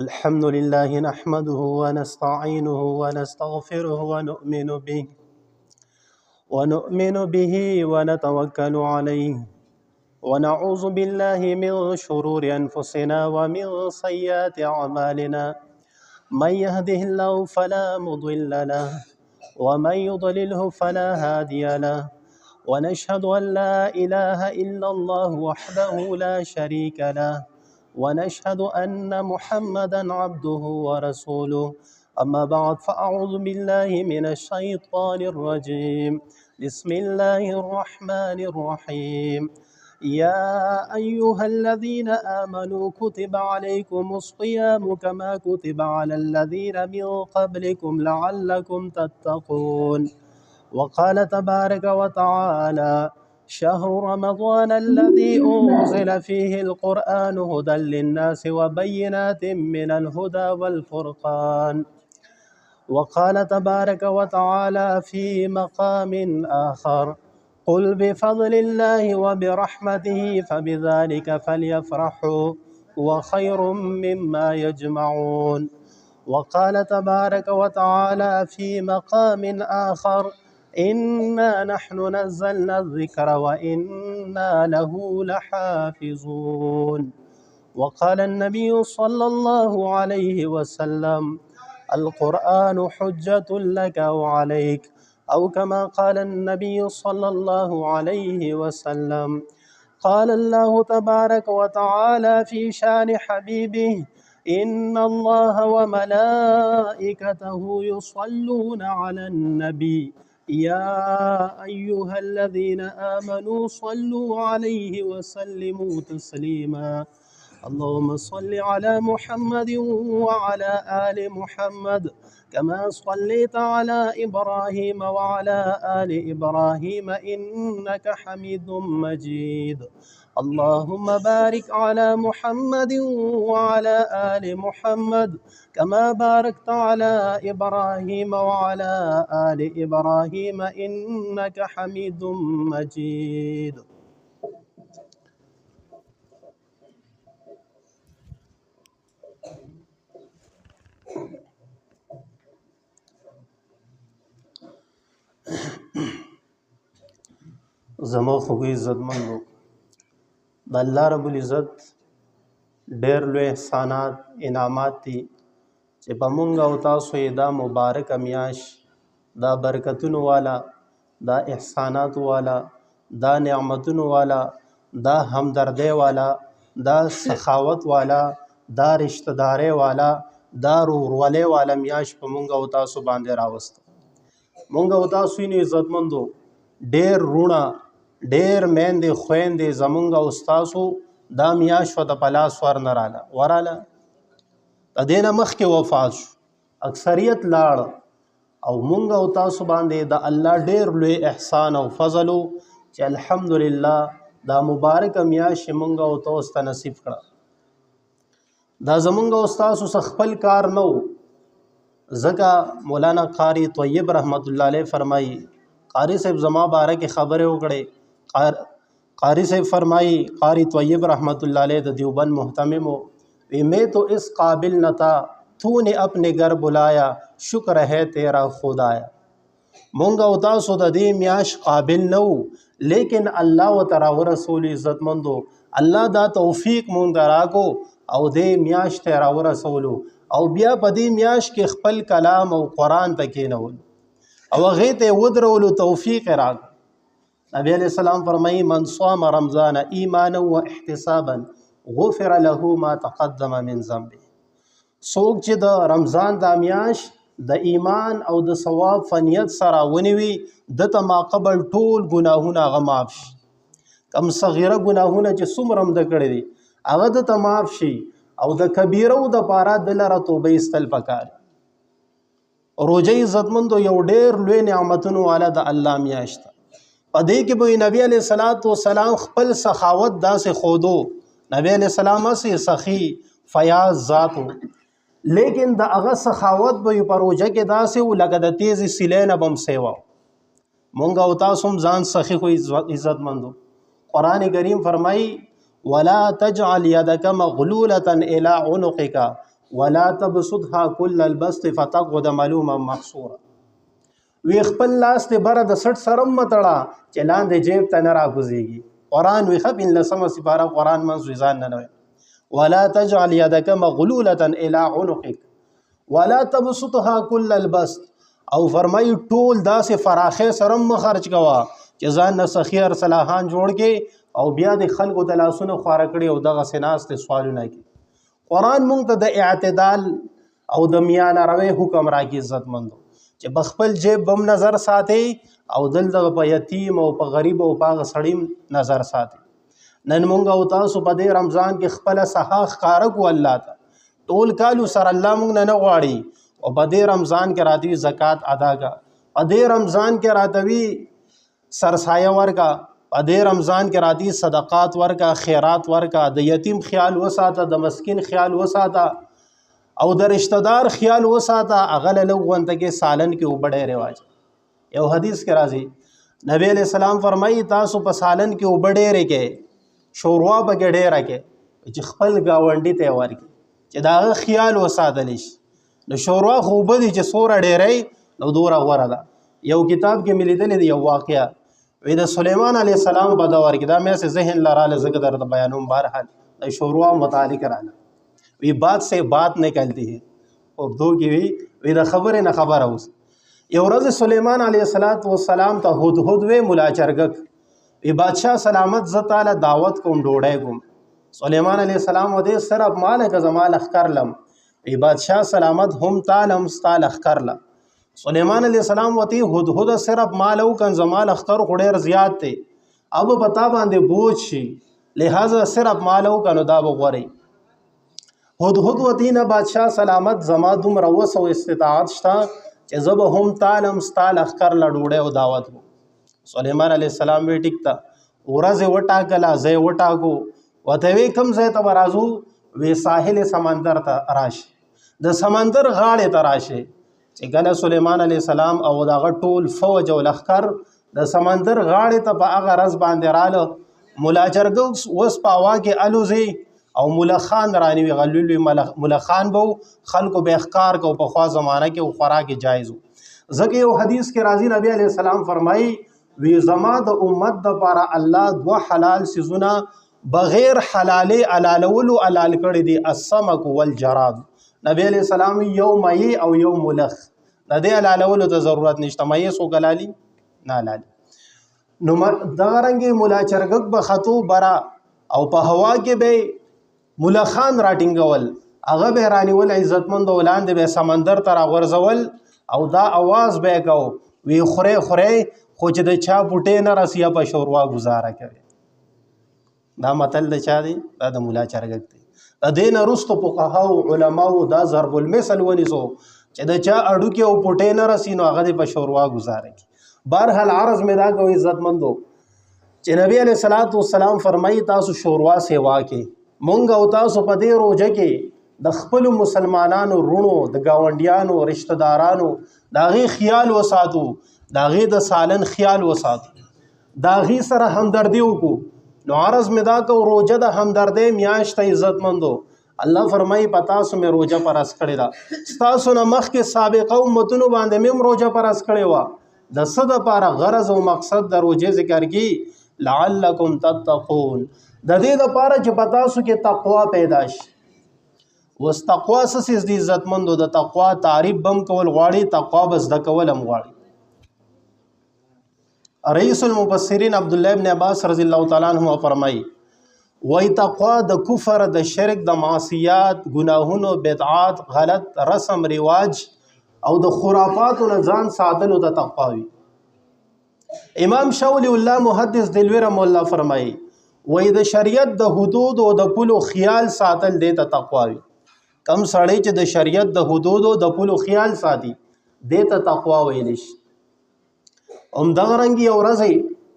अल्हम्दुलिल्लाह नहमदुहु व नस्तईनुहु व नस्तगफिरुहु व नु'मिनु बिही व नतवक्कलु अलैहि व नऊज़ु बिल्लाहि मिन शुरूरि अनफुसिना व मिन सय्यिआति अअमालिना मन यहदिहिल्लाहु फला मुदिल्ल लहु व मन युद्लिलहु फला हादिय लहु व नशहदु अन ला इलाहा इल्लल्लाहु वहदहु ला शरीका लहु व नशहदु अन्न मुहम्मदन अब्दुहु व रसूलुहु अम्मा बअद फ़अऊज़ु बिल्लाहि मिनश शैतानिर रजीम बिस्मिल्लाहिर रहमानिर रहीम या अय्युहल्लज़ीना आमनू कुतिबा अलैकुमुस सियामु कमा कुतिबा अलल्लज़ीना मिन क़ब्लिकुम लअल्लकुम तत्तक़ून वक़ाल तबारक व तआला शहरु रमज़ान अल्लज़ी उन्ज़िल फ़ीहिल क़ुरआनु हुदल लिन्नासि व बय्यिनातिम मिनल हुदा वल फ़ुरक़ान वक़ाल तबारक व तआला फ़ी मक़ामिन आख़र क़ुल बिफ़ज़लिल्लाहि व बिरहमतिही फ़बिज़ालिका फ़ल्यफ़रहू हुव ख़ैरुम मिम्मा यजमऊन वक़ाल तबारक व तआला फ़ी मक़ामिन आख़र इन्ना नहनु नज़्ज़लना ज़िक्र व इन्ना लहू लहाफ़िज़ून वक़ाल अन्नबिय्यु सल्लल्लाहु अलैहि वसल्लम अल क़ुरआनु हुज्जतुल लका व अलैक औ कमा क़ाल अन्नबिय्यु सल्लल्लाहु अलैहि वसल्लम क़ाल अल्लाहु तबारक व तआला फ़ी शानि हबीबिही इन्नल्लाह व मलाइकतहु युस्सल्लूना अलन नबी या अय्युहल्लज़ीना आमनू सल्लू अलैहि व सल्लिमू तस्लीमा अल्लाहुम्मा सल्लि अला मुहम्मदिन व अला आलि मुहम्मद कमा सल्लैता अला इब्राहीम व अला आलि इब्राहीम इन्नका हमीदुम मजीद अल्लाहुम्मा बारिक अला मुहम्मदिन व अला आलि मुहम्मद कमा बारकता अला इब्राहीम व अला आलि इब्राहीम इन्नका हमीदुम मजीद। ज़मा ख़ुबी इज़्ज़तमंदो द अल्लाह रब्बुल इज़्ज़त ढेर लुई एहसानात इनामात दी चे पमुंगा अव तासु दा मुबारक मियाश दा बरकतुन वाला दा एहसानात वाला दा नेमतुन वाला दा हमदर्दे वाला दा सखावत वाला दा रिश्तेदारे वाला दा रूरवाले वाला मियाश पमुंगा अव तासु बांधे रावस्त मुंगा अव तासु इन इज़्ज़तमंदो ढेर रूणा ढेर मेंदे ख्वेंदे ज़मुंगा उस्तासु दा मियाश व द पलास वर नराला वराला तदेना मख के वफात शु अक्सरियत लाड़ और मुंगा अव तासु बांधे द अल्लाह ढेर लुई एहसान और फजलो चे अल्हम्दुलिल्लाह दा मुबारक मियाश मुंगा अव तोस्ता नसीब करा दा ज़मुंगा उस्तासु सखपल कार नौ ज़का मौलाना कारी तय्यब रहमतुल्लाह अलैह फरमाई कारी साहब ज़मा बारह की ख़बरें उगड़े कारी साहब फरमाई कारी तय्यब रहमतुल्लाह अलैह द देवबंद मुहतमिम हो मैं तो इस काबिल न था तूने अपने घर बुलाया शुक्र है तेरा खुदाया मुंगा उतासो दी म्याश काबिल न लेकिन अल्लाह व तरा व रसूल इज़्ज़तमंदो अल्लाह दा तौफीक मुंगा राको और दे म्याश तेरा व रसूल और बिया पदी म्याश के खपल कलाम और कुरान तके नवल और गीते उदरउल तौफीक राको नबी अलैहिस्सलाम फरमाई मन साम रमज़ान ईमाना व इहतिसाबन गुफिर लहू मा तक़द्दम मिन ज़ंबि सोक च द रमज़ान दा म्याश द ईमान और द सवाब फनियत सरा वनिवी द मा कबल टोल गुनाहुना गमाफ कम सगीरा गुनाहुना च सुमरम द कड़े दी अगद तमाफ शी और द कबीरा द पारा दिलरा तौबा इस्तल पकार रोजे इज़्ज़तमंदो यौ ढेर लुई नेमतुन वाला द अल्लाह म्याश था पदे के बोई नबी अलैहिस्सलातु वस्सलाम खपल सखावत दा से खोदो नबी अलैहिस्सलाम से सखी फयाज ज़ात हो लेकिन द अगर सखावत बोई परोजा के दा से वो लगद तेज़ सिले न बम सेवा मुंगा उतासुम जान सखी को इज़्ज़तमंदो कुरान करीम फरमाई वला तजअल यदक मग़लूलतन इला उनुक़िका ولا تبسطها كل البسط فتقعد ملوما محصورا. وی خپل لاس ته بره د سټ سره متړه چې لاندې جیب ته نه راکوزیږي. قرآن وی خب ان لسمه سپاره قرآن منځ ځان نه وي. ولا تجعل يدك مغلولة الى عنقك ولا تبسطها كل البسط. او فرمای ټول داسې فراخه سره مخرج کوا چې ځان نه سخیر صلاحان جوړ کې او بیا د خلکو د لاسونو خواره کړي او دغه سناس ته سوالونه کوي. قرآن مونږ ته د اعتدال او د میانه روي حکم راکړي عزت مندو چې بخپل جیب بم نظر ساتي او دلته په یتیم او په غریب او په سړیم نظر ساتي. نن مونږ او تاسو په دې رمضان کې خپل صحاح کارکو الله ته ټول کالو سره الله مونږ نه غواړي او په دې رمضان کې راځي زکات ادا کا، په دې رمضان کې راځي سرسایه ورکا، په دې رمضان کې راځي صدقات ورکا، خیرات ورکا، د یتیم خیال وساته، د مسکین خیال وساته او د رشتہ دار خیال وساته. اغل لغونته کې سالن کې وبډه رواج. یو حدیث کې راځي نبی علیہ السلام فرمایي تاسو په سالن کې وبډه رکه شوروا به ډیره کې چې خپل گاونډي ته ورکي چې دا خیال وساتل شي. نو شوروا خو به دي چې سوره ډیره نو دوره غوړه ده. یو کتاب کې ملیدل دی یو واقعیا وې د سليمان عليه السلام په دور کې دا مې سه ذهن لراله زګ در بیانوم بهرحال شوروا متعلق رااله وی بات سے بات نکلتی ہے اردو کی وی د خبره نه خبره اوس. یو ورځ سليمان عليه السلام ته هدهد و مولا چرګک وی بادشاہ سلامت ز تعالی دعوت کوم ډوډۍ کوم. سليمان عليه السلام و دې صرف مال ک زمال اخکرلم وی بادشاہ سلامت هم تعالم استال اخکرلا. سليمان عليه السلام وتی هدهد صرف مال او کن زمال اختر خډیر زیات ته اب پتا باندې بوج شي لہذا صرف مال او کنو دا بغوري. هدهد وتینه بادشاہ سلامت زما دوم روس او استطاعت شتا چې زب هم تعالم استال اخکر لډوړې او دعوت کو. سليمان عليه السلام وی ټیکتا ورځ وټاکلا زې وټاکو وته وی کم زې ته برازو وی ساحل سمندر ته راشه د سمندر غاړه ته راشه چې کله سليمان عليه السلام او دا ټول فوج او لخر د سمندر غاړه ته په هغه رز باندې رااله. مولا چرګ وس پاوا کې الوزي او مولا خان رانی وی غلولی مولا خان بو خلکو به اخکار کو په خوا زمانہ کې خوراک جایز. زکه یو حدیث کې راځي نبی علیہ السلام فرمایي وی زما د امت د پاره الله دو حلال سيزونه بغیر حلال علالولو علال کړي دي السمك والجراد. نبی علیہ السلام یو مې او یو ملخ د دې علالولو ته ضرورت نشته. مې سو ګلالي نه لالي. نو دا رنګ مولا چرګک به خطو برا او په هوا کې به مولا خان راټینګول هغه به رانیول عزتمند ولاندې به سمندر ته راغورځول او دا आवाज به کو وی خوره خوره خو چې د چا بوټې نه رسیا په شوروا گزاره کوي. دا متل د چا دی؟ دا د مولا چرګک دی. د دین رستو فقها او علما او دا ضرب المثل ونیسو چې د چا اډو کې او بوټې نه رسی نو هغه په شوروا گزاره کوي. بهرحال عرض می دا کو عزتمندو چې نبی علیہ الصلوۃ والسلام فرمایي تاسو شوروا سیوا کې مونږ او تاسو په دې روزه کې د خپل مسلمانانو رونو د گاونډیانو رشتہ دارانو داغي خیال وساتو، داغي د سالن خیال وساتو، داغي سره همدردی وکړو. نو عرض می دا کو روزه د همدردی میاشت عزتمندو الله فرمایي پتا سو می روزه پر اس کړی دا تاسو نه مخ کې سابقه امتونو باندې مم روزه پر اس کړی وا د صد لپاره غرض او مقصد د روزه ذکر کی لعلکم تتقون د دې لپاره چې پتا سو کې تقوا پیدا شي. وس تقوا سس د عزتمندو د تقوا تعریف بم کول غواړي تقوا بس د کول هم غواړي. رئیس المفسرین عبد الله ابن عباس رضی الله تعالی عنہ فرمایي وای تقوا د کفر د شرک د معصیات گناهونو بدعات غلط رسم رواج او د خرافاتو نه ځان ساتلو د تقوا وي. امام شولی الله محدث دلوی رحم الله فرمایي وای د شریعت د حدود او د پلو خیال ساتل د تقوا وي. کم سړی چې د شریعت د حدود او د پلو خیال ساتي د تقوا ویل شي. دغه رنګ یو ورځ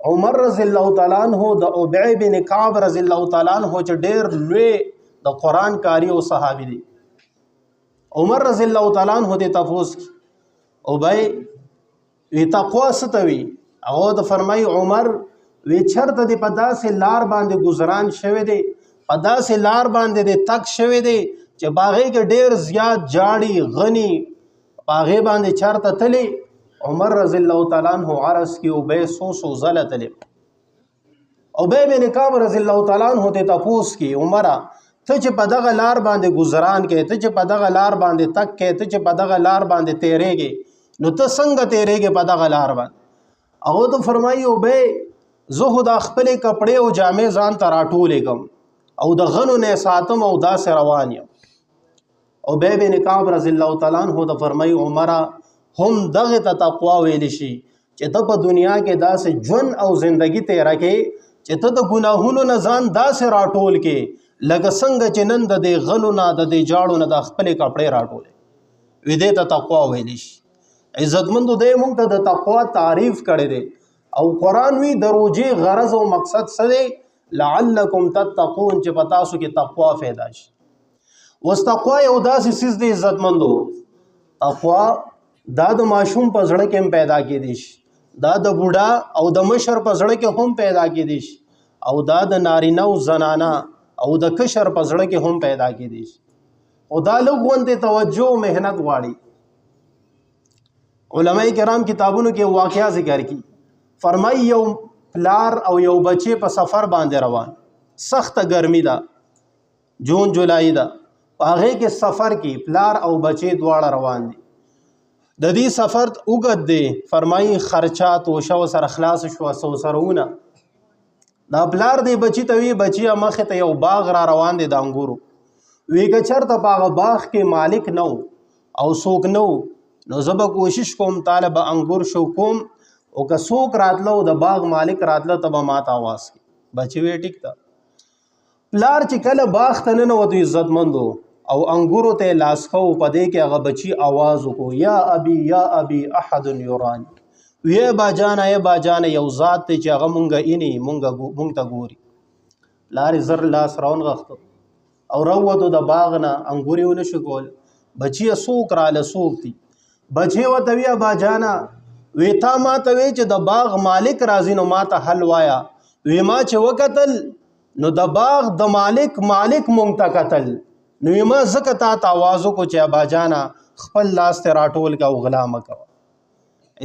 عمر رضی الله تعالی عنہ د ابی بن کعب رضی الله تعالی عنہ چې ډېر لوی د قران کاری او صحابي دي. عمر رضی الله تعالی عنہ د تفوس ابی وی تقوا ستوي او د فرمای عمر وی چرته دی په داسې لار باندې گزاران شوه دی، په داسې لار باندې دی تک شوه دی چې باغې کې ډیر زیات جاړي غني باغې باندې چارته تلی عمر رضی الله تعالی عنہ عرض کې او به سو زله تلی او به بن کعب رضی الله تعالی عنہ ته تاسو کې عمره ته چې په دغه لار باندې گزاران کې ته چې په دغه لار باندې تک کې ته چې په دغه لار باندې تیرېږي نو ته څنګه تیرېږي په دغه لار باندې هغه ته فرمایي او به زه خو د خپل کپڑے او جامې ځان ته راټولې کوم او د غنو نه ساتم او داسې روان یم او به بن کعب رضی الله تعالی عنہ ته فرمایي عمره هم دغه ته تقوا ویل شي چې ته په دنیا کې داسې ژوند او زندگی تیر کې چې ته د ګناهونو نه ځان داسې راټول کې لکه څنګه چې نن د دې غنو نه د دې جاړو نه د خپل کپڑے راټولې وې دې ته تقوا ویل شي عزتمندو دې موږ ته د تقوا تعریف کړی دی او قران وی دروجي غرض او مقصد څه دی لعلکم تتقون چې پتا سو کې تقوا پیدا شي واستقوا یو داسې سیس دی عزتمندو تقوا دا د ماشوم په زړه کې پیدا کېدی شي دا د بوډا او د مشر په زړه کې هم پیدا کېدی شي او دا د نارینه او زنانه او د کشر په زړه کې هم پیدا کېدی شي او دا لږ توجه او مهنت غواړي علماء کرام کتابونو کې واقعا ذکر کی فرمای یو پلار او یو بچی په سفر باندې روان سخت ګرمي ده جون جولای ده هغه کې سفر کې پلار او بچی دواړه روان دي د دې سفر اوږد دی فرمای خرچات او شو سره خلاص شو سو سرونه دا پلار دی بچی ته وی بچی مخه ته یو باغ را روان دي د انګورو وی که چرته باغ کې مالک نو او څوک نو نو زبا کوشش کوم طالب انګور شو کوم او که څوک راتلو د باغ مالک راتله تبه ماته आवाज کی بچی وی ټیک تا پلار چې کله باغ ته نه وته عزتمندو او انګورو ته لاس کو پدې کې هغه بچی आवाज وکړو یا ابي احد يران وی با جان یو ذات ته چې هغه مونږ ته ګوري لار زر لاس راون غخت او روته د باغ نه انګوري ونه شګول بچی سوک را لسوک دي بچی وته وی با جانا وی تا ما ته وی چې د باغ مالک راځي نو ما ته حل وایا وی ما چې وکتل نو د باغ د مالک مونږ ته قتل نو ما زکه تا आवाज کو چې ابا جانا خپل لاس ته راټول کا او غلام کا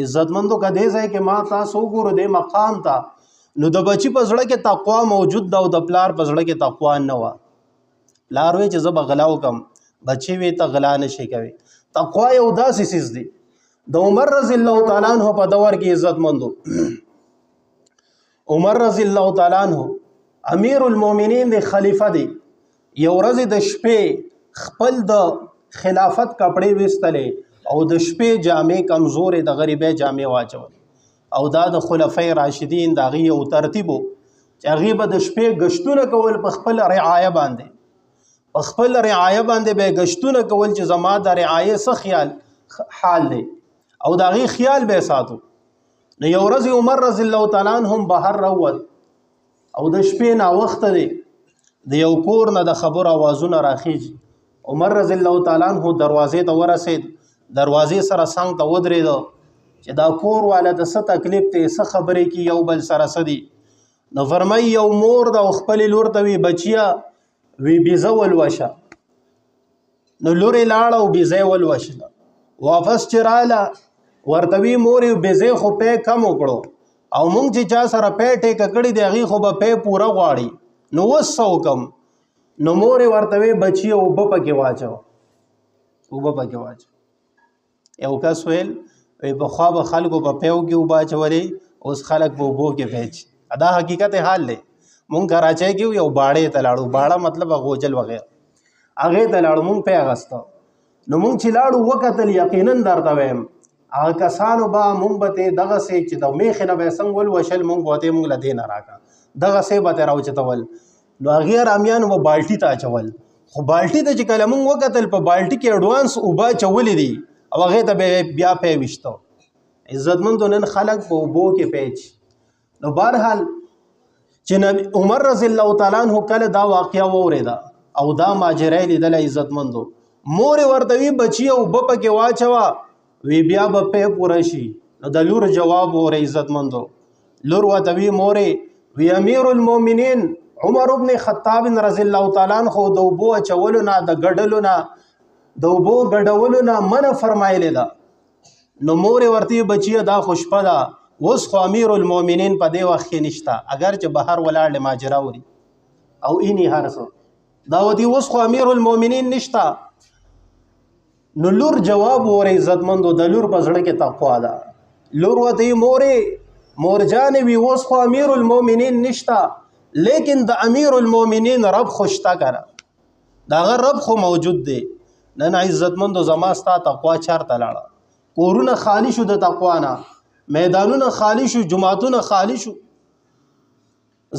عزتمندو کدی ځای کې ما تاسو ګورو د مقام تا نو د بچی په زړه کې تقوا موجود دا او د پلار په زړه کې تقوا نه و پلار وی چې زب غلاو کم بچی وی ته غلا نشي کوي تقوا یو داسې سیس دی د عمر رضی الله تعالی عنہ په دور کې عزتمندو عمر رضی الله تعالی عنہ امیر المؤمنین دی خلیفہ دی یو ورځ د شپې خپل د خلافت کپڑے وستلې او د شپې جامې کمزورې د غریبې جامې واچول او دا د خلفای راشدین دا غي او ترتیبو چې هغه به د شپې گشتونه کول په خپل رعایه باندې به گشتونه کول چې زما د رعایه څخه خیال حال دی او دا غي خیال به ساتو نو یو ورځ عمر رضی الله تعالی عنہ بهر راوت او د شپې نا وخت دی د یو کور نه د خبر आवाजونه راخیږي عمر رضی الله تعالی عنہ دروازې ته ورسید دروازې سره څنګه ته ودرېد چې دا کور والا د څه تکلیف ته څه خبرې کی یو بل سره سدي نو فرمای یو مور د خپل لور ته وی بچیا وی بيزول وشه نو لوري لاړ او بيزول وشه واپس چراله ورتوی مور بيزه خو په کم وکړو او مونږ چې چا سره پېټه ککړې دی غي خو په پورا غواړي نو وسو کم نو مور ورتوی بچي او بپکې واچو یو کس ویل په خواب خلکو په پیو کې وباچولې اوس خلک په بو کې پیچ ادا حقیقت حال دی مونږ کراچۍ کې یو باړې تلاړو باړه مطلب غوجل وغیرہ هغه تلاړو مونږ په اغستا نو مونږ چې لاړو وکتل یقینا درته ویم هغه کسانو با مونږ به دغه سي چې د میخ نه به څنګه ول وشل مونږ بوته مونږ لدې نه راکا دغه سي به راو چتول نو غیر امیان و بالټی ته چول خو بالټی ته چې کله مونږ وکتل په بالټی کې اډوانس اوبا چولې دي او هغه ته بیا په وشتو عزتمندو نن خلق په بو کې پیچ نو بهرحال چې عمر رضی الله تعالی عنہ کله دا واقعیا وریدا او دا ماجرای لیدل عزتمندو مور ورته بچي او بپ کې واچوا وی بیا په پورشي نو د لور جواب ور عزتمندو لور ورته مورې وی امیر المؤمنین عمر ابن خطاب رضی الله تعالی عنہ د اوبو اچولو نه د ګډلو نه د اوبو ګډولو نه منع فرمایلی ده. نو مور ورته بچیه دا خوشپه ده اوس خو امیر المؤمنین په دې وخت کې نشته اگر چې بهر ولاړ ماجرا وری او اینی هر څه دا ودی اوس خو امیر المؤمنین نشته. نو لور جواب ور عزتمندو د لور په زړه کې تقوا ده. لور ودی مور جان وی اوس خو امیر المؤمنین نشته لیکن د امیر المؤمنین رب خوشتا کړه دا رب خو موجود دی. نن عزتمندو زما ستا تقوا چارته لاړه کورونه خالی شو د تقوا نه میدانونه خالی شو جماعتونه خالی شو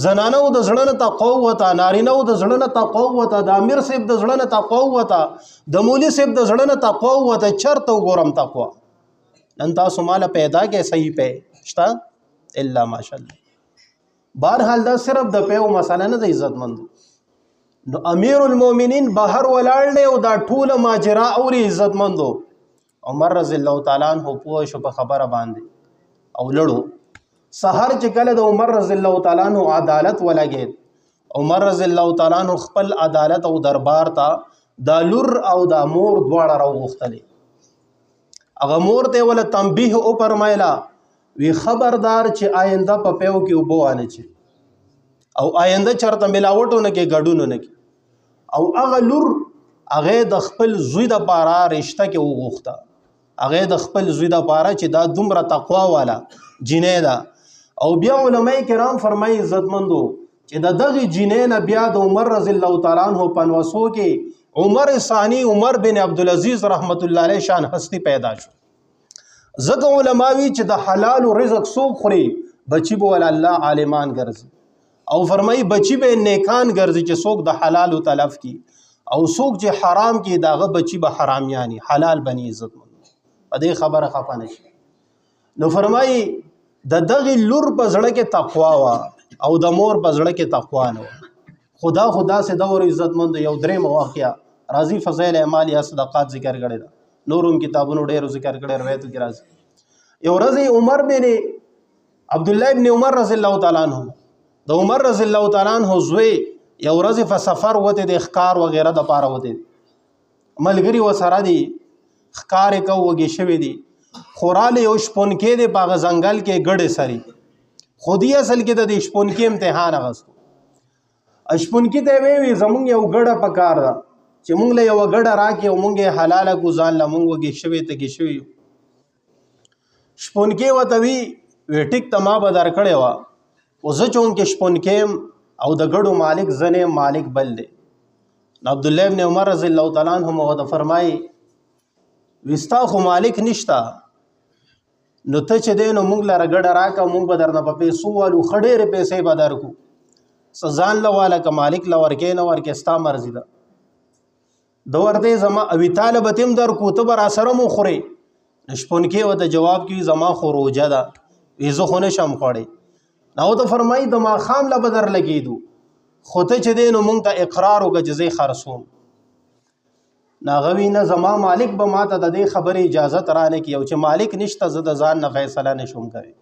زنانو د زړه نه تقوا وته نارینو د زړه نه تقوا وته د امیر صاحب د زړه نه تقوا وته د مولوی صاحب د زړه نه تقوا وته چرته وګورم تقوا نن تاسو مال پیدا کې صحیح په شتا الا ماشاءالله. بهرحال دا صرف د پیو مسله نه د عزتمند. نو امیر المؤمنین بهر ولاړ نه او دا ټول ماجرا او عزتمندو عمر رضی الله تعالی عنہ پوه شو په خبره باندې او لړو سحر چې کله د عمر رضی الله تعالی عنہ عدالت ولګید عمر رضی الله تعالی عنہ خپل عدالت او دربار ته د لور او د مور دواړه راوغختلې. هغه مور ته ول تنبیه او فرمایلا وی خبردار چې آینده په پیو کې وبوانه چي او آینده چرته ملاوټونه کې ګډونه نه کې او هغه لور هغه د خپل زوی د پاره رشتہ کې وغوښته هغه د خپل زوی د پاره چې دا دومره تقوا والا جنې ده. او بیا علماء کرام فرمایي عزتمندو چې د دغه جنې نه بیا د عمر رضی الله تعالی عنہ پنوسو کې عمر ثانی عمر بن عبدالعزیز رحمت الله علیه شان هستی پیدا شو. زکه علماوی چې د حلال او رزق سو خوري بچي به ول الله عالمان ګرځي او فرمایي بچي به نیکان ګرځي چې څوک د حلال او تلف کی او څوک چې حرام کی داغه بچي به حرامیانی حلال بني عزتمند په دې خبره خفه نشي. نو فرمایي د دغه لور په زړه کې تقوا وا او د مور په زړه کې تقوا نه خدا سے دور عزتمند یو درې واقعیا راضی فضائل اعمال یا صدقات ذکر کړي دا نورم کتابونو ډېر ذکر کړي روایت کې راځي. یو رضی عمر بن عبد الله ابن عمر رضی الله تعالی عنہ د عمر رضی الله تعالی عنہ زوی یو رضی په سفر وته د ښکار وغیرہ د پاره وته ملګری وسره دي ښکار کو وږي شوی دي خوراله یو شپون کې د باغ ځنګل کې ګډه سری خودی اصل کې د شپون کې امتحان اغستو شپون کې ته وی زمونږ یو ګډه پکار ده چې مونږ له یو ګډه راکې او مونږه حلاله ګزان لمونږ وږي شوی ته کې شوی شپون کې وته وی ټیک تما به در کړي وا او زه چون کې شپون کې او د ګډو مالک زنه مالک بل دی. عبد الله ابن عمر رضی الله تعالی عنہ مو فرمایي وستا خو مالک نشتا نو ته چې دینو مونږ لره ګډه راکا مونږ به درنه په پیسو والو خډېرې پیسې به درکو سزان لواله که مالک لورکې نه ورکې ستا مرضی ده د ورته زما اوی طالب تیم درکو ته به راسره مو خورې شپون کې ورته جواب کې زما خو روجه ده وی زه خو نشم خوړی نو ته فرمایي د ماښام له به در لګېدو خو ته چې دی نو مونږ ته اقرار وکړه چې زه خرڅوم ناغوی نه زما مالک به ماته د دې خبرې اجازت رانه کی او چې مالک نشته زه د ځان نه فیصله نشم کوي.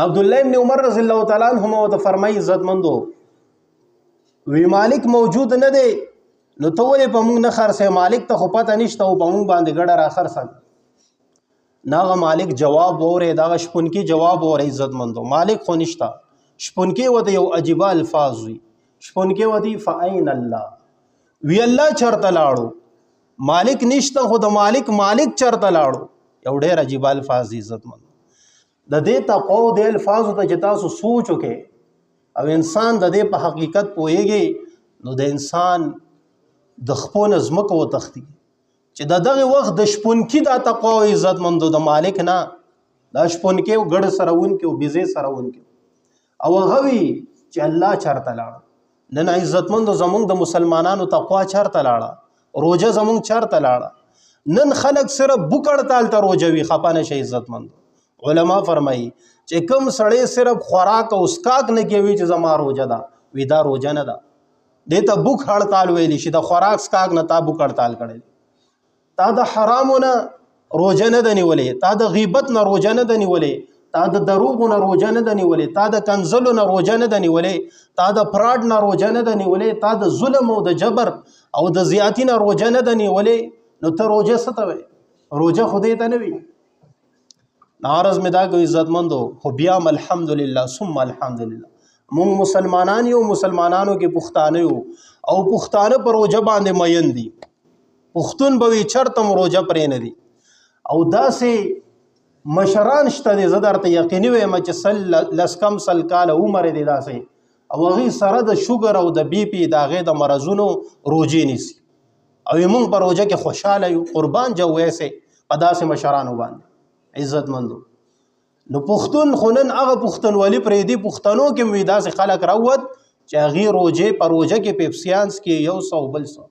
عبد الله ابن عمر رضی الله تعالی عنہ ته فرمایي عزتمندو وی مالک موجود نه دی نو ته ولې په مونږ نه خرڅې مالک ته خو پته نشته او په مونږ باندې ګډه را خرڅه ناغه مالک جواب وره دا شپون کې جواب وره عزتمندو مالک خو نشته شپون کې وته یو عجیب الفاظ وی شپون کې ودی فاین الله وی الله چرته لاړو مالک نشته خو د مالک چرته لاړو یو ډېر عجیب الفاظ عزتمند د دې تقوا د الفاظ ته چې تاسو سوچ وکړئ او انسان د دې په حقیقت پوهیږي نو د انسان د خپل ځمکه و تختی چې دغه وخت د شپونکي د تقوا او عزتمندو د مالک نه د شپونکي او ګډ سرون کې او بيزي سرون کې او غوي چې الله چرته لاړ نن عزتمندو زمونږ د مسلمانانو تقوا چرته لاړه روزه زمونږ چرته لاړه نن خلق صرف بوکړتال ته روزه وی خپانه شي عزتمند علما فرمایي چې کوم سړی صرف خوراک او اسکاک نه کوي چې زما روزه ده وی دا روزه نه ده دته بوک هړتال ویلی شي د خوراک اسکاک نه تا بوک هړتال کړي تا د حرامونه روزه نه دني ولې تا د غیبت نه روزه نه دني ولې تا د دروغو نه روژه نه ده نیولې، تا د کنځلو نه روژه نه ده نیولې، تا د فراډ نه روژه نه ده نیولې، تا د ظلم او د جبر او د زیاتی نه روژه نه ده نیولې، نو ته روژه څه ته وایې؟ روژه خدای ته نه وي. عرض مې دا کوي عزتمندو، خو بیا هم الحمدلله ثم الحمدلله مونږ مسلمانان یو، مسلمانانو کې پښتانه یو او پښتانه په روژه باندې مین دي. پښتون به وي چرته م روژه پرې نه دي. او داسې مشران شته دي، زه درته یقیني وایم چې لس کم سل کاله عمر دی داسې، او هغوی سره د شوګر او د بی پي د هغې د مرضونو روژې نیسي او موږ په روژه کې خوشحاله یو. قربان جو ویسې په داسې مشرانو باندې عزتمندو. نو پښتون خو نن هغه پښتونولي پرېږدي، پښتنو کې مې داسې خلک راووت چې هغې روژې په روژه کې پیپسیانس کې یو څه او بل څه،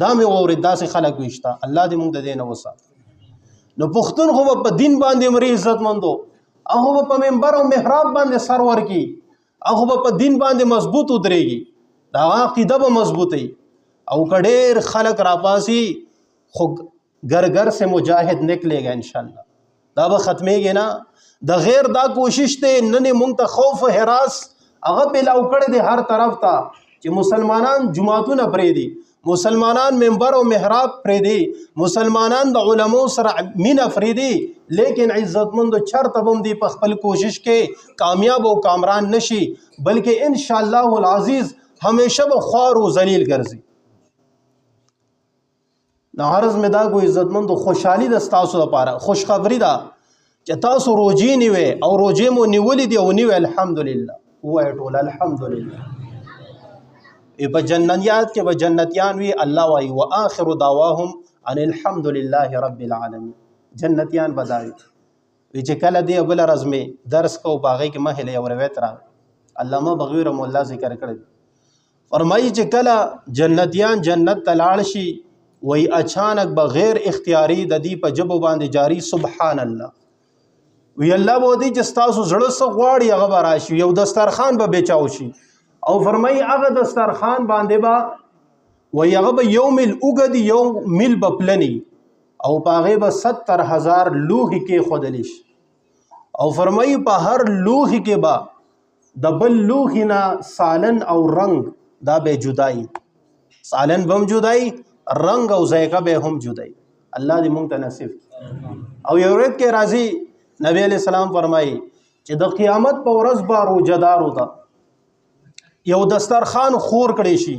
دا مې واورېد داسې خلک وي شته. الله دې موږ د دې نه وساتي. نو پښتون خو به په دین باندې مري عزتمندو، هغه به په منبر او محراب باندې سر ورکي، هغه به په دین باندې مضبوط ودرېږي، د هغه عقیده به مضبوطه وي. او که ډېر خلک راپاسي خو گر سے مجاهد نکلے گا انشاءاللہ، دا به ختمېږي نه. د غیر دا کوشش دی نن موږ ته خوف و حراس هغه پیلاو کړی دی هر طرف ته چې مسلمانان جماعتونه پرېږدي، مسلمانان منبر او محراب پرېږدي، مسلمانان د علماو سره مینه پرېږدي. لیکن عزتمندو چرته به هم دی په خپل کوشش کې کامیاب او کامران نشي، بلکې انشاءالله العزیز همیشه به خوار و ذلیل ګرځي. نو عرض مې دا کو عزتمندو، خوشحالي د ستاسو لپاره خوشخبري ده چې تاسو روژې نیوې او روژې مو نیولې دي او نیوې الحمدلله. ووایه ټول الحمدلله. په جنتیات کې به جنتیان وي، الله وایي وآخر دعواهم ان الحمد لله رب العالمین. جنتیان به دا وي چې کله دی بله ورځ مې درس کو په هغې کې مخې له یو روایت راغی، علامه بغوی رحمه الله ذکر کړی، فرمایي چې کله جنتیان جنت ته لاړ شي وایي اچانک به غیر اختیاري د دې په ژبو باندې جاری سبحان الله، وی الله به دی چې ستاسو زړه څه غواړي هغه به راشي، یو دسترخوان به بیچاو شي. او فرمایي هغه دسترخوان باندې به وایي هغه به یو میل اوږد یو میل به پلني او په هغې به 70,000 لوښي کېښودلی شي. او فرمایي په هر لوښي کې به د بل لوښي نه سالن او رنګ دا به جدایي، سالن به هم جدایي، رنگ او ذائقه به هم جدایي. الله دې مونږ ته نصیب. او یو روایت کې راځي نبی علیہ السلام فرمایي چې د قیامت په ورځ به روژهدارو ته یو دسترخوان خور کړی شي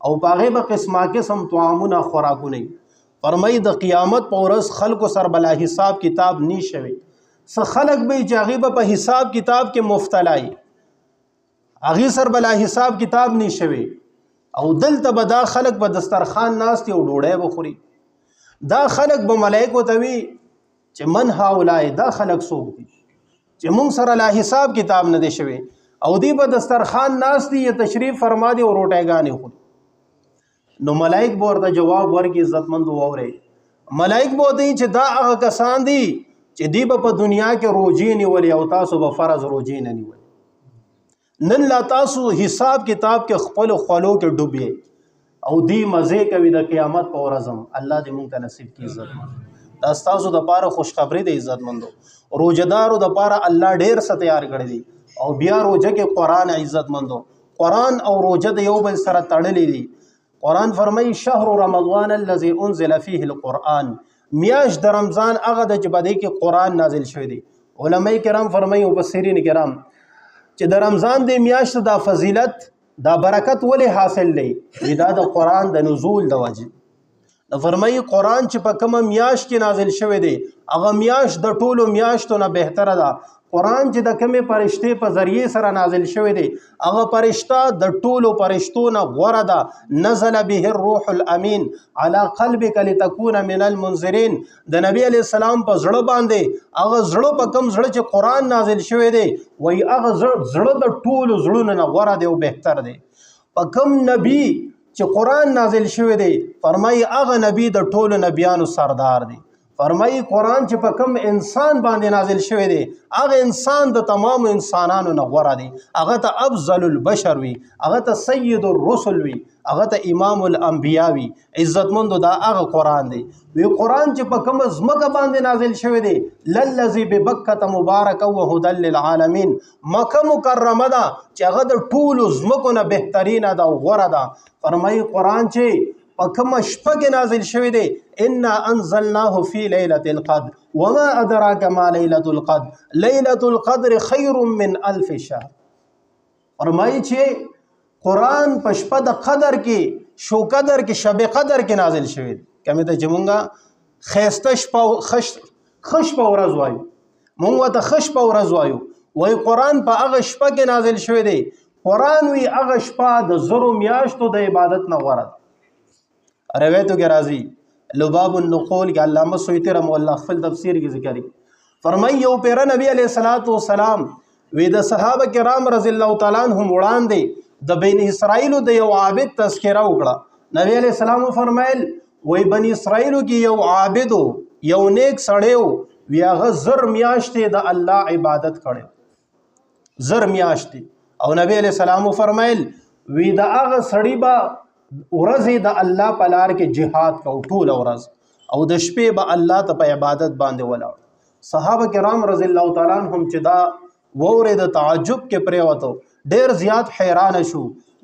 او په هغې به قسمه قسم طعامونه خوراکونه وي. فرمایي د قیامت په ورځ خلکو سر بلا حساب کتاب نی شوي، څه خلک به چې هغې به په حساب کتاب کې مبتلا وي، هغې سر بلا حساب کتاب نی شوي. او دلته به دا خلک به دسترخوان ناست او ډوډۍ به خوري. دا خلک به ملایکو ته وي چې من هؤلاء، دا خلک څوک دي چې موږ سره لا حساب کتاب نه دی شوی، او دی به دسترخوان ناست دي یا تشریف فرما دي او روټیګانې خوري. نو ملائک به ورته جواب ورکړي عزتمندو واورئ، ملائک به وایي چې دا هغه کسان دي چې دی به په دنیا کې روژې نیولې او تاسو به فرض روژې نه نیولې. نن لا تاسو حساب کتاب کې خپل خولو کې ډوبې او دی مزې کوي د قیامت په ورځ هم. الله دې موږ ته نصیب کړي. عزتمند دا ستاسو دپاره خوشخبري دی عزتمندو. روژهدارو دپاره الله ډېر څه تیار کړی دی. او بیا روژه کې قرآن عزتمندو، قرآن او روژه د یو بل سره تړلې دي. قرآن فرمایي شهر رمضان الذي انزل فيه القرآن، میاشت د رمضان هغه د چې په دې کې قرآن نازل شوی دی. علماء کرام فرمایي او مفسرین کرام چې د رمضان د میاشت دا فضیلت دا برکت ولې حاصل دی؟ دا د قرآن د نزول د وجه. فرمایي قرآن چې په کومه میاشت کې نازل شوی دی هغه میاشت د ټولو میاشتو نه بهتره ده. قرآن چې د کومې فرشتې په ذریعې سره نازل شوی دی هغه فرشته د ټولو فرشتو نه غوره ده. نزل به الروح الامین علی قلبک لتکون من المنذرین. د نبی علیہ السلام په زړه باندې هغه زړه په کوم زړه چې قرآن نازل شوی دی وایي هغه زړه د ټولو زړونو نه غوره دی او بهتر دی. په کوم نبی چې قرآن نازل شوی دی فرمایي هغه نبی د ټولو نبیانو سردار دی. فرمایي قرآن چې په کوم انسان باندې نازل شوی دی هغه انسان د تمام انسانانو نه غوره دی، هغه ته افضل البشر وي، هغه ته سید الرسل وي، هغه ته امام الانبیا وي، عزتمندو دا هغه قرآن دی. وی قرآن چې په کوم ځمکه باندې نازل شوی دی للذي ببکة مبارکا وهدى للعالمین، مکه مکرمه ده چې هغه د ټولو ځمکو نه بهترینه ده او غوره ده. فرمایي قرآن چې په کومه شپه کې نازل شوی دی انا انزلناه فی لیلة القدر وما ادراک ما لیلة القدر لیلة القدر خیر من الف شهر. فرمایي چې قرآن په شپه د قدر کې شو قدر کې شب قدر کې نازل شوی دی. کمه ته چې مونږه خیسته شپه خش په ورځ وایو، مونږ ته خش په ورځ وایو، وای قرآن په هغه شپه کې نازل شوی دی. قرآن وی هغه شپه د زرو میاشتو د عبادت نه غوره. روایتو کې راځي لباب النقول کې علامه سیوطی رحمه الله خپل تفسیر کې ذکر کړي، فرمایي یو پیر نبی علیه الصلاۃ والسلام وی د صحابه کرام رضی الله تعالی عنهم وړاندې د بین اسرائیل د یو عابد تذکره وکړه. نبی علیه السلام فرمایل وی بنی اسرائیل کې یو عابد یو نیک سړی وی هغه زر میاشتې د الله عبادت کړي، زر میاشتې. او نبی علیه السلام فرمایل وی د هغه سړی به ورځې د الله په لار کې جهاد کو ټوله ورځ، او د شپې به الله ته په عبادت باندې ولاړ. صحابه کرام رضی الله تعالی عنهم چې دا وورې د تعجب کې پریوتو ډیر زیات حیران شو.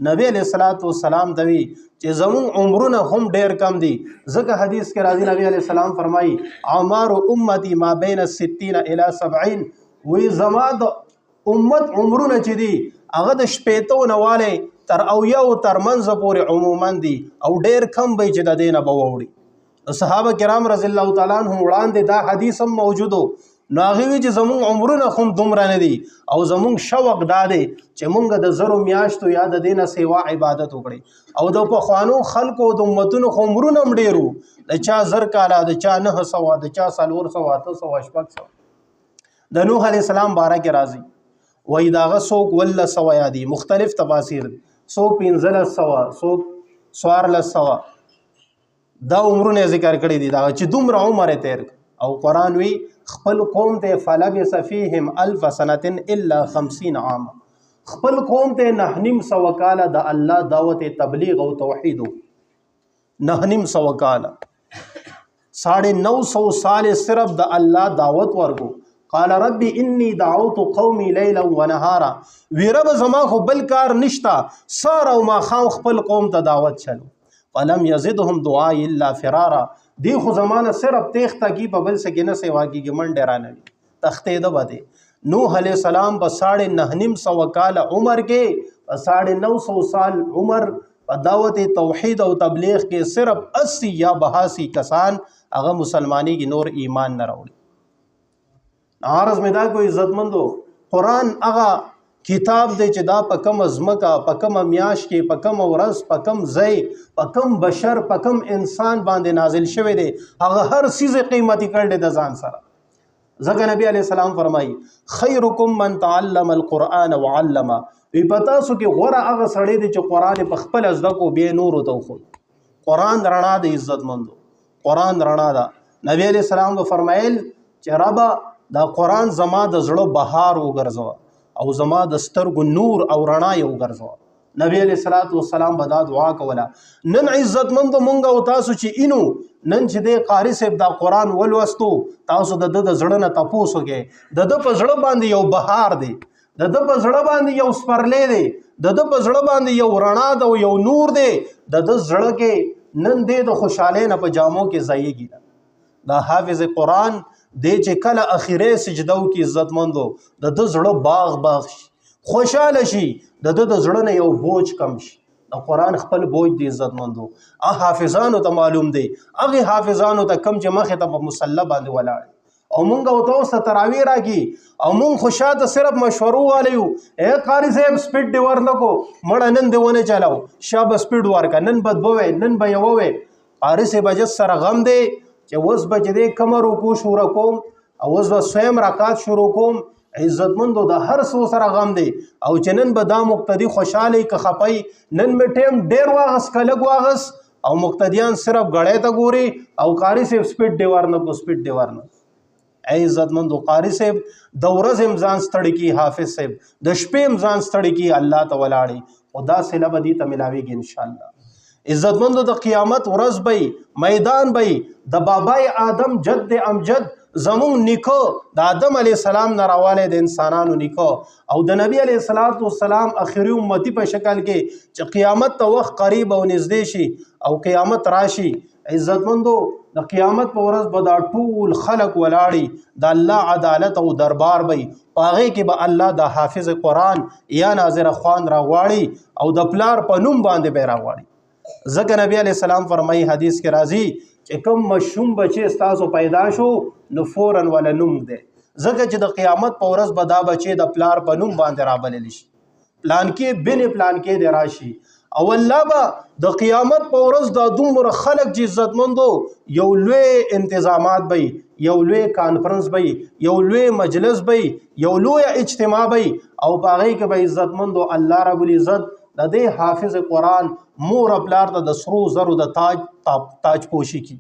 نبی علیہ الصلوۃ والسلام دوی چې زمون عمرونه هم ډیر کم دي، ځکه حدیث کې راځي نبی علیہ السلام فرمایي اعمار امتی ما بین 60 الی 70، وی زما د امت عمرونه چې دي هغه د شپېتو نواله تر اویاو تر منځ پورې عموما دي، او ډیر کم به چې د دینه به ووړي. صحابه کرام رضی الله تعالی عنهم وړاندې دا حدیث هم موجودو، نو هغه وی چې زمون عمرونه هم دومره نه دي او زمون شوق دا دی چې مونږ د زرو میاشتو یا د دینه سیوا عبادت وکړي. او د پخوانو خلکو د امتونو عمرونه هم ډیرو، د چا زر کاله، د چا 900، د چا 400، 800، د نوح علیہ السلام باره کې راځي وای داغه څوک ول سوا یادي، مختلف تفاسیر، څوک 1500، څوک 1400، دا عمرونه ذکر کړی دي دا چې دومره عمر تیر. او قرآن وی خپل قوم ته فلبث فیهم 1000 سنه الا 50 عام، خپل قوم ته 9.5 کاله د الله دعوت تبلیغ او توحید، 9.5 کاله 950 سال صرف د الله دعوت ورکو. قال ربي اني دعوت قومي ليلا ونهارا، وی رب زما خو بل کار نشتا، سار او ما خام خپل قوم ته دعوت چلو. فلم يزدهم دعائي الا فرارا، دی خو زمانه صرف تیخته کی په بل څه نه سیوا کیږي، منډه رانه تختې ده بده. نوح علیہ السلام په 950 کال عمر کې 950 سال عمر په دعوت توحید او تبلیغ کې صرف 80 یا 82 کسان هغه مسلمانی کی نور ایمان نه راوړي. عارض میں دا کوئی عزتمندو قرآن هغه کتاب دی چې دا په کم ازمکه، په کم میاش کې، په کم ورځ، په کم ځای، په کم بشر، په کم انسان باندې نازل شوی دی، هغه هر چیز قیمتي کړل د ځان سره. ځکه نبی علیہ السلام فرمایي خیرکم من تعلم القرآن وعلمه، وی پتا سو کې غوره هغه سړی دی چې قرآن په خپل زده کو به نور ته خو. قرآن رڼا د عزتمندو، قرآن رڼا ده. نبی علیہ السلام فرمایل چې ربا دا قرآن زما د زړه بهار وګرځوه او زما د سترګو نور او رڼا یې وګرځوه. نبی علیہ الصلوۃ والسلام به دا دعا کوله. نن عزتمندو مونږ او تاسو چې اینو نن چې د قاری صاحب دا قرآن ولوستو، تاسو د زړه نه تپوسو کې د په زړه باندې یو بهار دی، د په زړه باندې یو سپرلی دی، د په زړه باندې یو رڼا ده او یو نور دی، د زړه کې نن دی د خوشحالۍ نه په جامو کې ځایږي. دا حافظ قرآن دی چې کله اخیره سجده وکړي عزتمندو د زړه باغ شي، خوشحاله شي، د زړه نه یو بوج کم شي. د قرآن خپل بوج دی عزتمندو، حافظانو ته معلوم دی، هغه حافظانو ته کم چې مخې ته په مصلی باندې ولاړ او مونږ او تاسو تراوی راګي او مونږ خوشاته صرف مشورو والیو، اے قاری صاحب سپیډ دی ورنکو مړه نن دی ونه چلاو، شاب سپیډ ورکا، نن بدبوي، نن به یووي. قاری صاحب اجازه سره غم دی چې وس بچ دې کمر کو شروع کوم او وس وسیم رکعات شروع کوم. عزتمندو د هر څو سره غم دی او چې نن به دا مقتدی خوشاله که خپای، نن می ټیم ډیر واغس کلګ واغس او مقتدیان صرف غړې ته ګوري او قاری صاحب سپیډ دی ورنه کو سپیډ دی ورنه. ای عزتمندو قاری صاحب د ورځې امزان ستړي کی، حافظ صاحب د شپې امزان ستړي کی، الله ته ولاړی خدا سله بدی ته ملاویږي ان شاء الله. عزتمندو د قیامت ورځ بی میدان بی د بابای آدم جد امجد زمون نیکو د آدم علی السلام نه راواله د انسانانو نیکو او د نبی علی السلام اخیری امتی په شکل کې چې قیامت ته وخت قریب او نږدې شي او قیامت راشي. عزتمندو د قیامت په ورځ به دا ټول خلق ولاړي د الله عدالت او دربار بی پاغه کې به الله د حافظ قرآن یا ناظر خوان راغواړي او د پلار په نوم باندې به راغواړي. ځکه نبی علیہ السلام فرمایي حدیث کې راځي چې کوم مشوم بچي ستاسو پیدا شو نو فورن ولا نوم دی، ځکه چې د قیامت په ورځ به دا بچي د پلار په نوم باندې رابلل شي، پلان کې بن پلان کې دی راشي او الله به د قیامت په ورځ د دومره خلق چې عزتمندو یو لوی انتظامات به یو لوی کانفرنس به یو لوی مجلس به یو لوی اجتماع به او باغې کې به عزتمندو الله رب العزت د دې حافظ قرآن مور پلار ته د سرو زرو د تاج پوشي کی،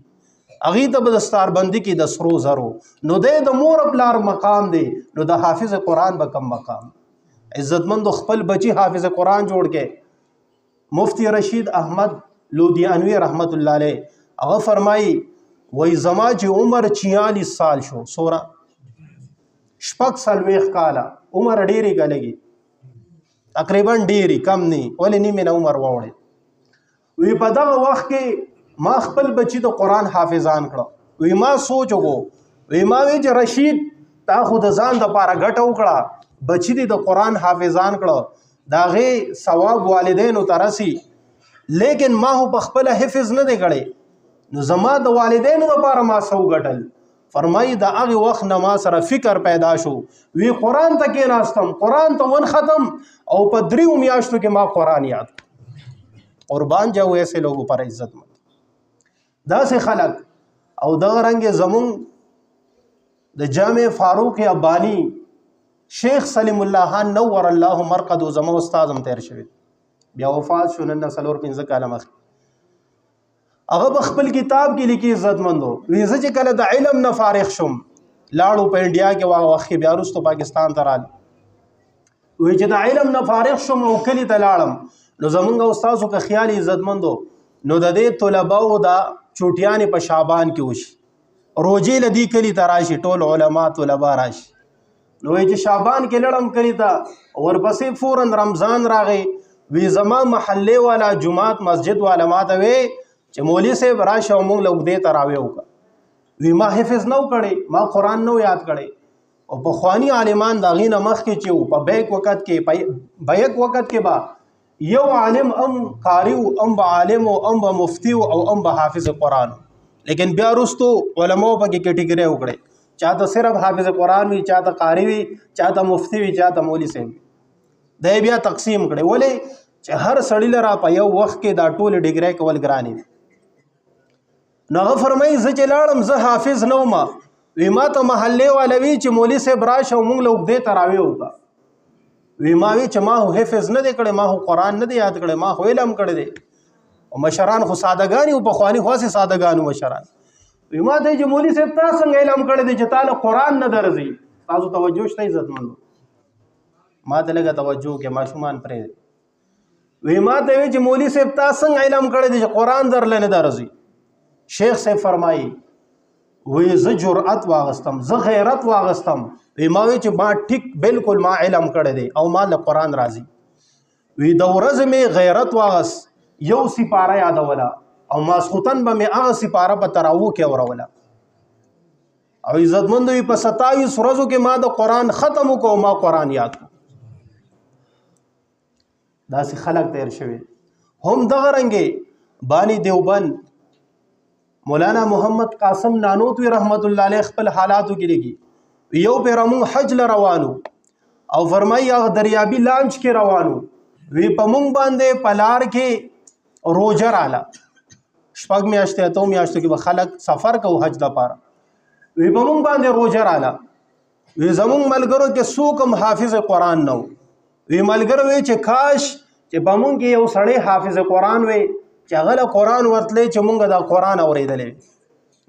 اغه ته به دستاربندي کی د سرو زرو، نو د مور پلار مقام دی نو د حافظ قرآن به کم مقام. عزتمندو خپل بچی حافظ قرآن جوړ کې مفتی رشید احمد لودیانوی رحمت الله علیه هغه فرمایي وای زما چې عمر 46 سال شو، سورا شپږ سلويخ کاله عمر ډیری غلېږي تقریبا ډیری کم نه ولې نیمه عمر ووړي. وی په دغه وخت کې ما خپل بچی د قرآن حافظان کړه. وی ما سوچ وکړو وی ما وی چې رشید تا خود ځان د پاره ګټه وکړه بچی د قرآن حافظان کړه داغه ثواب والدینو ترسي، لیکن ما هو بخپل حفظ نه دی کړي نو زما د والدینو لپاره ما سو ګټل. فرمایي دا هغه وخت نه ما سره فکر پیدا شو وی قرآن ته کې ناستم قرآن ته ون ختم او په 3 میاشتو کې ما قرآن یاد قربان جاو ایسے لوگوں پر عزت مند دا سے خلق او دا رنگ زمون د جامع فاروق ابانی شیخ سلیم الله خان نور الله مرقد زمو استاد هم تیر شوی بیا وفات شو نن سلور 15 کاله مخ هغه خپل کتاب کې لیکي عزت مندو ویزه چې کله د علم نه فارغ شم لاړو په انډیا کې واغ وخت بیا وروسته پاکستان ته رال وی چې د علم نه فارغ شم او کلی ته لاړم نو زمونږ استادو که خیال عزت مندو نو د دې طلباو دا چوټیانې په شعبان کې وشي روزې لدی کلی ته راشي ټول علما طلبا راشي نو چې شعبان کې لړم کلی ته ورپسې فورن رمضان راغی وی زما محله والا جمعات مسجد والا ما ته وی چې مولوی صاحب راشه او موږ لوګ دې تراوی وکړه وی ما حفظ نو کړي ما قرآن نو یاد کړي او په خوانی عالمان دا غینه مخ کې چې په بیک وخت کې با یو عالم ام قاری او ام عالم او ام مفتی او ام حافظ قرآن، لیکن بیا وروسته علماء په کې کټګری وکړي چاته صرف حافظ قرآن وی چاته قاری وی چاته مفتی وی چاته مولوی صاحب دا بیا تقسیم کړي ولې چې هر سړی لرا په یو وخت کې دا ټول ډیګری کول ګرانی نو هغه فرمایي زه چې لاړم زه حافظ نو ما وی ما ته محله والوی چې مولوی صاحب راشه او موږ لوګ دې تراوی وکړه وی ما وی چې ما حفظ نه دی کړي ما قرآن نه دی یاد کړي ما علم کړي دی او مشران خو سادهګانی او په خواني خاصه سادهګانو مشران وی ما ته چې مولوی صاحب تاسو څنګه علم کړي دی چې تعالی قرآن نه درځي تاسو توجه شته عزت مند ما ته لګه توجه کې ماشومان پرې وی ما ته چې مولوی صاحب تاسو څنګه علم کړي دی چې قرآن درل نه درځي شیخ صاحب فرمایي وی زه جرأت واغستم زه غیرت واغستم وی ما وی چې ما ټیک بالکل ما علم کړی دی او ما له قرآن راځي وی د ورځې مې غیرت واغس یو سپاره یادوله او ماسخوتن به مې هغه سپاره په تراوو کې اوروله او عزتمند وی په 27 ورځو کې ما د قرآن ختم وکړو ما قرآن یاد کړ داسې خلق تیر شوی هم دغه رنګې بانی دیوبند مولانا محمد قاسم نانوتوی رحمت الله علیه خپل حالاتو کې لګي یو پیرامون حج ل روانو او فرمایي هغه دریابي لانچ کې روانو وی په مونږ باندې پلار کې روزه رااله شپږ میاشتې ته میاشتې کې به خلک سفر کو حج د پاره وی په مونږ باندې روزه رااله وی زمونږ ملګرو کې څوک حافظ قرآن نو وی ملګرو وی چې کاش چې په مونږ کې یو سړی حافظ قرآن وی چې هغه له قرآن ورتلی چې مونږ دا قرآن اورېدلی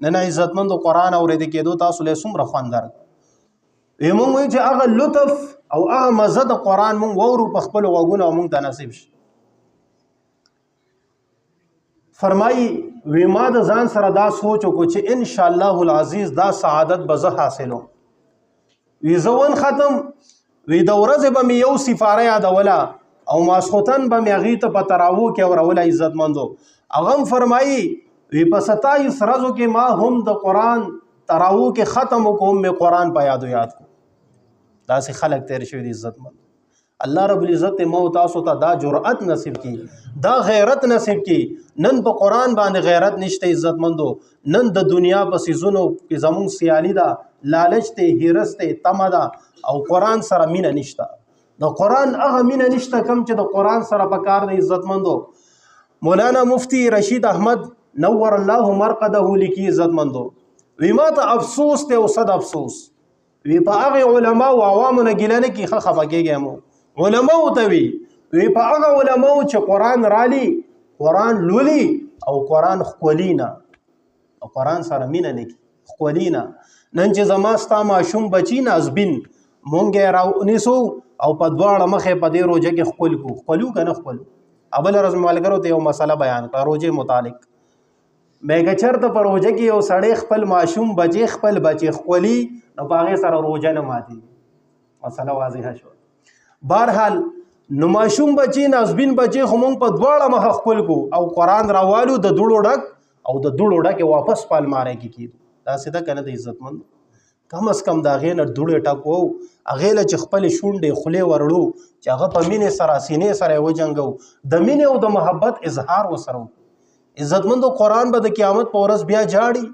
نن عزتمندو قرآن اورېدې کېدو تاسو له څومره خوند درک وی مونږ وایو چې هغه لطف او هغه مزه د قرآن مونږ واورو په خپلو غوږونو او مونږ ته نصیب شي. فرمایي وی ما د ځان سره دا سوچ وکړو چې ان شاء الله العزیز دا سعادت به زه حاصلوم. وی زه ون ختم وی د ورځې به مې یو سپاره یادوله او ماسخوتن به مې هغې ته په تراوو کې اوروله. عزتمندو هغه هم فرمایي وی په 27 ورځو کې ما هم د قرآن تراوو کې ختم وکړو مې قرآن په یاد کړو. داسې خلک تیر شوي دي. عزتمند الله رب العزت مو تاسو ته دا جرأت نصیب کی دا غیرت نصیب کی. نن په قرآن باندې غیرت نشته. عزتمندو نن د دنیا په سیزونو کې زمون سیالي ده، لالچ ته، هیرس ته، تمه ده او قرآن سره مینه نشته. د قرآن هغه مینه نشته کم چې د قرآن سره په کار دی. عزتمندو مولانا مفتی رشید احمد نور الله مرقده لیکي. عزتمندو وی ما ته افسوس ته او صد افسوس وی په هغه علما او عوامو نه ګیله نه کیږي خفه کېږم. علما ته وی په هغه علما چې قرآن رالی، قرآن لولي او قرآن خولينا او قرآن سره مینه نه کی خولينا. نن چې زما ستا ماشوم بچی نازبین مونږ راو نیسو او په دواړه مخې په دې روزه کې خپل کو خپلو کنه خپلو. ابل ورځ مالګرو ته یو مسله بیان کړه روزه متعلق. مېګه چرته په روزه کې یو سړی خپل ماشوم بچی خپل بچی خولي نو باغې سره روزه نه ماتي. مسله واضحه شو. بهرحال نو ماشوم بچی نازبین بچی خو مونږ په دواړه مخ خپل کو او قرآن راوالو د دوړو ډک او د دوړو ډک واپس پالماره کې کیدو. دا سیده کنه د عزتمند کم از کم دا غې نه دوړې ټکو هغې له چې خپل شونډې خولې ورړو چې هغه په مینې سره سینې سره یې وجنګو د مینې او د محبت اظهار وسره. عزتمندو قرآن به د قیامت په ورځ بیا جاړي.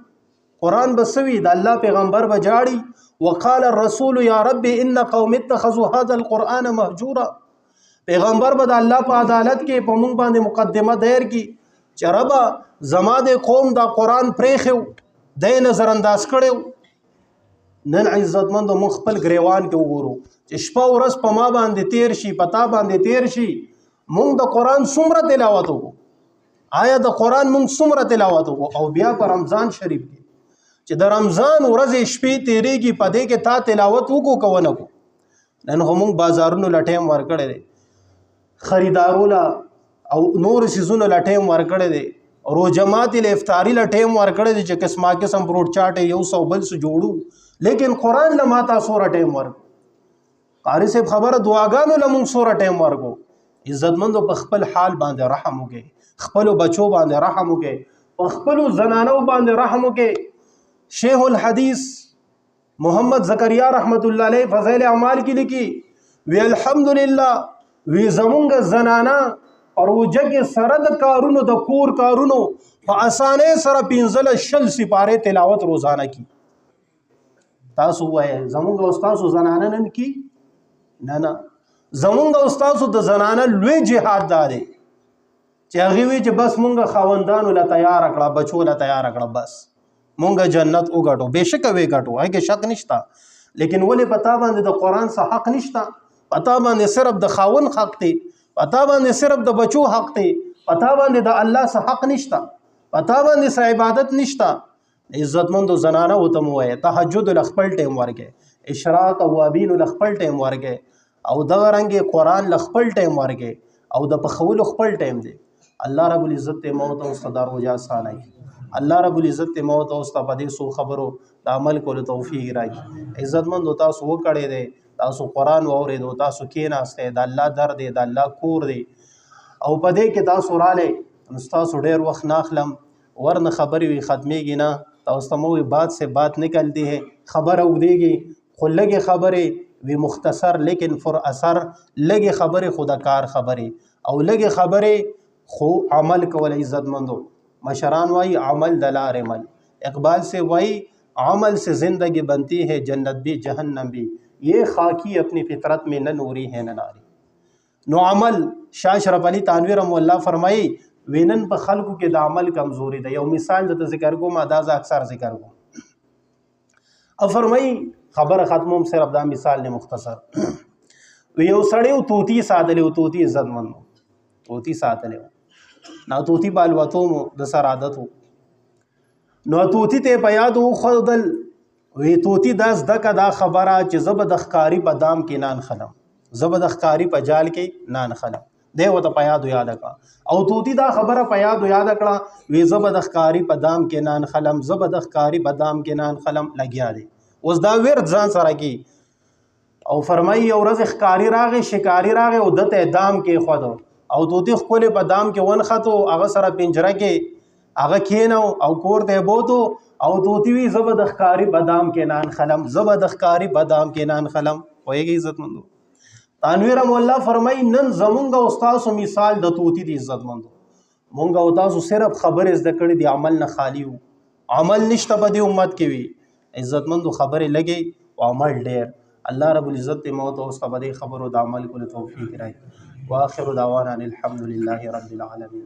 قرآن به سوي د الله پیغمبر به جاړي. وقال الرسول یا رب ان قوم اتخذوا هذا القرآن مهجورا. پیغمبر به د الله په عدالت کې په مونږ باندې مقدمه دایر کی چې ربا زما د قوم دا قرآن پریخو د نظر انداز کړو. نن عزتمندو مونږ خپل گریوان کې وګورو چې شپه ورځ په ما باندې تیر شي پتا باندې تیر شي مونږ د قرآن څومره تلاوت وکړو. آیا د قرآن مونږ څومره تلاوت وکړو او بیا په رمضان شریف کې چې د رمضان ورځې شپې تیریږي په دې کې تا تلاوت وکړو که ونه کړو. نن خو مونږ بازارونو له ټایم ورکړی دی، خریدارو له او نور سیزونو له ټایم ورکړی دی، روجمات له افطاري له ټایم ورکړی دی چې قسمه قسم بروډ چاټ یو سو بل سو جوړو. لیکن قرآن له ماته سوره ټایم ورکو. قاری صاحب خبره دعاګانو له مونږ سوره ټایم ورکو. عزتمندو په خپل حال باندې رحم وکړئ، خپلو بچو باندې رحم وکړئ، په خپلو زنانو باندې رحم وکړئ. شیخ الحدیث محمد زکریا رحمت الله علیه فضائل اعمال کې لیکي وی الحمدلله وی زمونږ زنانا روزه کې سره د کارونو د کور کارونو په اسانه سره 15 سپاره تلاوت روزانه کی. تاسو وایي زمونږ استاد زنانه نن کی نه زمونږ استاد د زنانه لوی جهاد داري چې هغه وی چې بس مونږ خاوندانو لا تیار کړه بچو لا تیار کړه بس مونږ جنت وګټو. بهشکه وی ګټو هغه شک نشتا، لیکن ولې پتا باندې د قرآن څخه حق نشتا، پتا باندې صرف د خاون حق دی، پتا باندې صرف د بچو حق دی، پتا باندې د الله څخه حق نشتا، پتا باندې څخه عبادت نشتا. عزتمندو زنانه وته مو وای تهجد ل خپل ټیم ورګه، اشراق او اوابین ل خپل ټیم ورګه او دغه رنګ قرآن ل خپل ټیم ورګه او د پخول خپل ټیم دی. الله رب العزت موت او صدر وجا سانای. الله رب العزت موت او استفاده سو خبرو د عمل کولو توفیق راکړي. عزتمند تاسو وکړې دي، تاسو قرآن واورېدو، تاسو کېناسته د الله در دی د الله کور دی او په دې کې تاسو رااله تاسو ډېر وخت ناخلم ورنه خبرې وي ختمېږي نه. تاسو ته مو بات سے بات نکلتی ہے، خبر اودېږي خو لږې خبرې وی مختصر لیکن فر اثر. لږې خبرې خدا کار خبرې او لږې خبرې خو عمل کول. عزتمندو مشران وائی عمل دلار عمل. اقبال سے وائی عمل سے زندگی بنتی ہے جنت بھی جہنم بھی، یہ خاکی اپنی فطرت میں نہ نوری ہے نہ ناری. نو عمل شاہ اشرف علی تانوی رحم الله فرمائی وینن په خلکو کې د عمل کمزوري ده. یو مثال د ذکر کوم ادا اکثر ذکر کوم او فرمائی خبر ختموم صرف دا مثال نه مختصر. یو سړی توتی ساتلی او توتی عزتمند توتی ساتلی نا طوطي په الوتو مو د سر عادت وو. نو طوطي ته په یاد وښودل وی طوطي دا زده که دا خبره چې زه به د ښکاري په دام کې نان خلم، زه به د ښکاري په جال کې نان خلم. دی ورته په یادو یاده کړه او طوطي دا خبره په یادو یاده کړه وی زه به د ښکاري په دام کې نان خلم، زه به د ښکاري په دام کې نان خلم. لګیا دی اوس دا ورد ځان سره کی او فرمایي یو ورځ ښکاري راغی، شکاري راغی او دته دام کې خودو او طوطي خپل په دام کې ونختو، هغه سره پنجره کې هغه کینو او کور ته بوتو او طوطي وی زه به د ښکاري په دام کې نان خلم، زه به د ښکاري په دام کې نان خلم. پوهېږئ عزتمندو، تنویر مولا فرمایي نن زمونږ او ستاسو مثال د طوطي د عزتمندو. مونږ او تاسو صرف خبرې زده کړې دي، عمل نه خالی وو، عمل نشته په دې امت کې وي. عزتمندو خبرې لګي او عمل ډېر. الله رب العزت دې موت اوس په دې خبرو د عمل کولو توفیق راکړي. واخر دعوانا الحمد لله رب العالمین.